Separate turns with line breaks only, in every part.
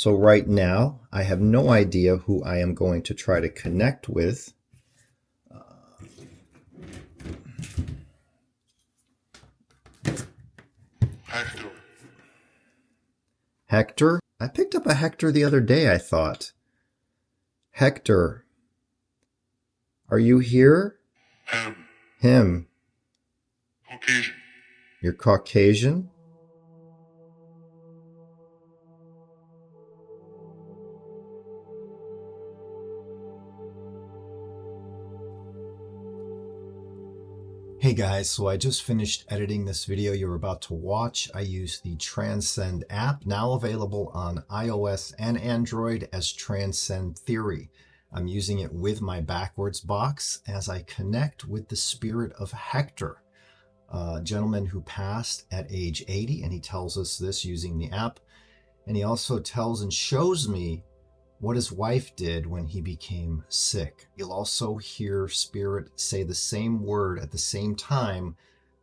So right now, I have no idea who I am going to try to connect with.
Hector.
Hector? I picked up a Hector the other day, I thought. Hector. Are you here? Him.
Caucasian.
You're Caucasian? Hey guys, so I just finished editing this video you're about to watch. I use the Transcend app, now available on iOS and Android as Transcend Theory. I'm using it with my Backwards Box as I connect with the spirit of Hector, a gentleman who passed at age 80, and he tells us this using the app. And he also tells and shows me what his wife did when he became sick. You'll also hear Spirit say the same word at the same time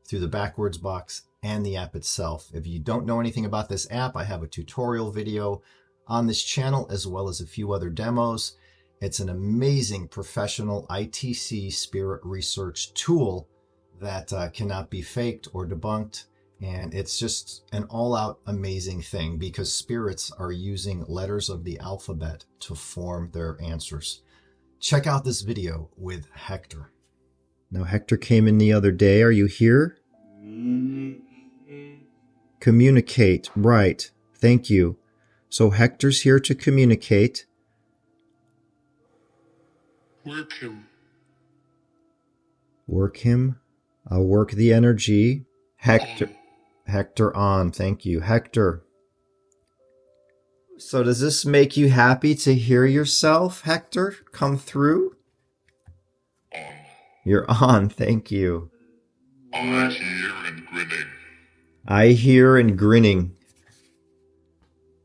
through the Backwards Box and the app itself. If you don't know anything about this app, I have a tutorial video on this channel as well as a few other demos. It's an amazing professional ITC spirit research tool that cannot be faked or debunked. And it's just an all-out amazing thing because spirits are using letters of the alphabet to form their answers. Check out this video with Hector. Now, Hector came in the other day. Are you here? Communicate. Right. Thank you. So Hector's here to communicate.
Work him.
Work him. I'll work the energy. Hector on. Thank you. Hector. So does this make you happy to hear yourself, Hector, come through?
On.
You're on. Thank you.
I hear and grinning.
I hear and grinning.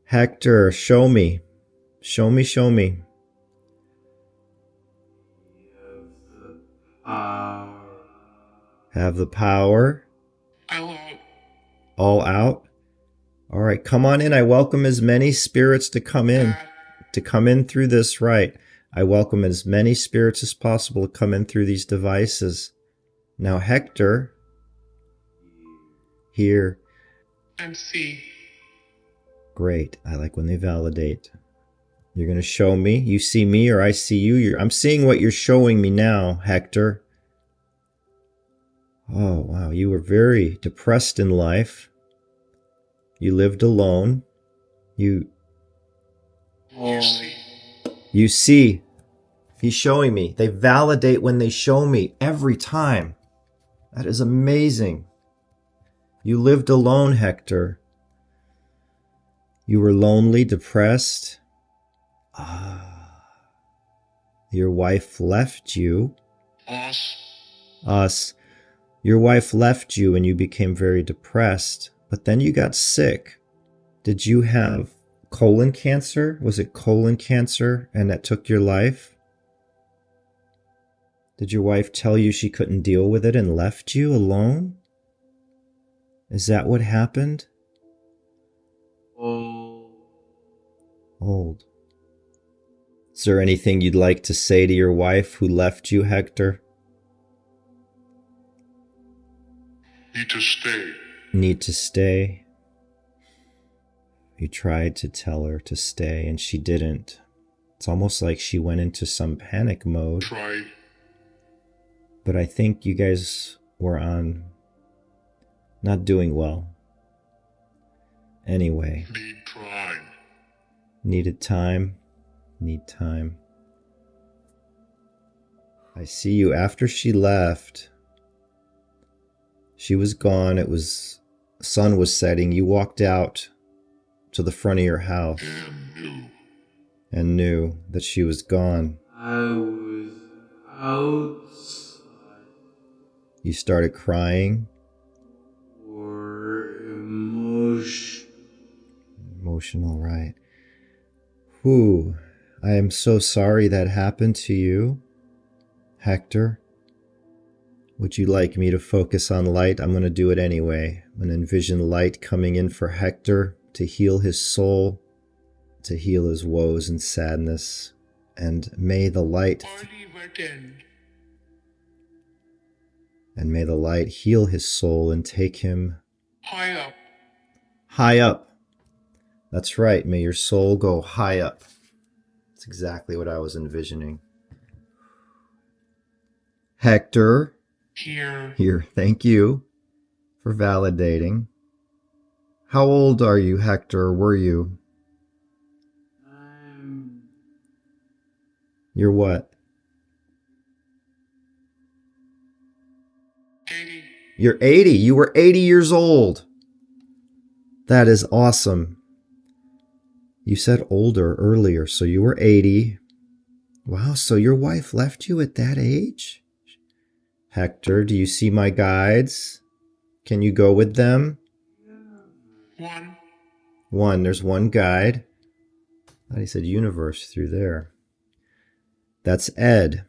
Hector, show me. Show me, show me. Have the power. All out. All right, come on in. I welcome as many spirits to come in through this. Right. I welcome as many spirits as possible to come in through these devices. Now, Hector, here.
And see.
Great. I like when they validate. You're going to show me. You see me or I see you. I'm seeing what you're showing me now, Hector. Oh, wow. You were very depressed in life. You lived alone. You
see.
You see. He's showing me. They validate when they show me every time. That is amazing. You lived alone, Hector. You were lonely, depressed. Your wife left you. Us. Your wife left you and you became very depressed, but then you got sick. Did you have colon cancer? Was it colon cancer and that took your life? Did your wife tell you she couldn't deal with it and left you alone? Is that what happened? Old. Is there anything you'd like to say to your wife who left you, Hector?
Need to stay.
Need to stay. You tried to tell her to stay and she didn't. It's almost like she went into some panic mode.
Try.
But I think you guys were on not doing well. Anyway.
Need time.
Needed time. Need time. I see you after she left. She was gone. Sun was setting. You walked out to the front of your house and knew that she was gone.
I was outside.
You started crying.
Or
Emotional, right. Whew. I am so sorry that happened to you, Hector. Would you like me to focus on light? I'm going to do it anyway. I'm going to envision light coming in for Hector to heal his soul, to heal his woes and sadness. And may the light heal his soul and take him
high up.
High up. That's right. May your soul go high up. That's exactly what I was envisioning. Hector. Here. Thank you for validating. How old are you, Hector? Were you? You're what?
80.
You're 80. You were 80 years old. That is awesome. You said older earlier, so you were 80. Wow, so your wife left you at that age? Hector, do you see my guides? Can you go with them? One. There's one guide. I thought he said universe through there. That's Ed.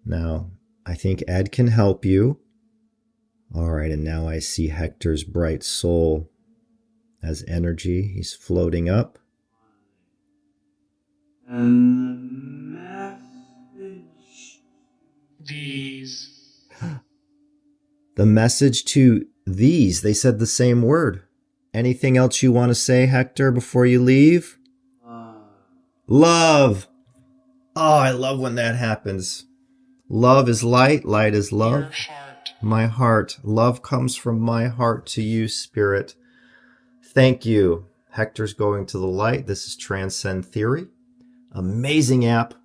Now, I think Ed can help you. All right, and now I see Hector's bright soul as energy. He's floating up.
And the message.
These.
The message to these. They said the same word. Anything else you want to say, Hector, before you leave? Love. Oh, I love when that happens. Love is light. Light is love.
Your heart.
My heart. Love comes from my heart to you, Spirit. Thank you. Hector's going to the light. This is Transcend Theory. Amazing app.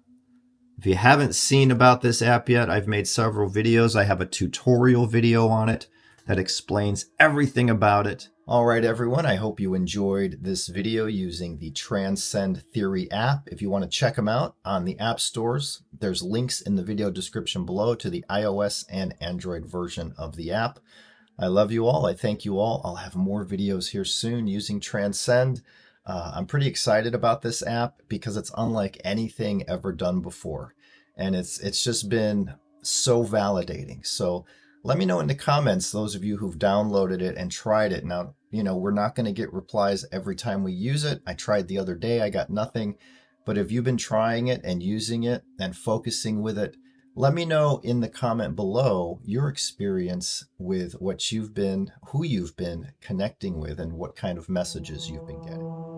If you haven't seen about this app yet, I've made several videos. I have a tutorial video on it that explains everything about it. All right, everyone, I hope you enjoyed this video using the Transcend Theory app. If you want to check them out on the app stores, there's links in the video description below to the iOS and Android version of the app. I love you all. I thank you all. I'll have more videos here soon using Transcend. I'm pretty excited about this app because it's unlike anything ever done before. And it's just been so validating. So let me know in the comments, those of you who've downloaded it and tried it. Now, we're not going to get replies every time we use it. I tried the other day. I got nothing. But if you've been trying it and using it and focusing with it, let me know in the comment below your experience with who you've been connecting with and what kind of messages you've been getting.